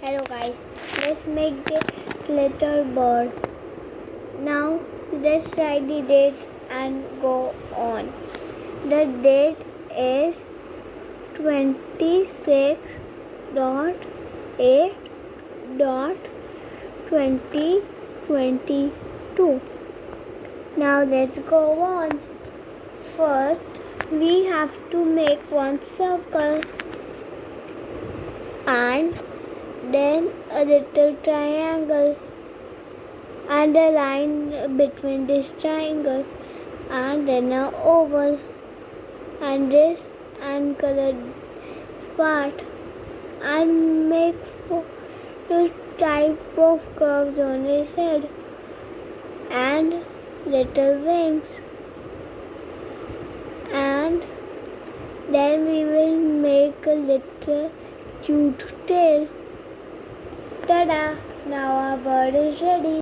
Hello guys, let's make the little bird. Now let's write the date and go on. The date is 26.8.2022. Now let's go on. First, we have to make one circle and then a little triangle and a line between this triangle and then an oval and this uncolored part and make four type of curves on his head and little wings, and then we will make a little cute tail. Ta-da! Now our bird is ready.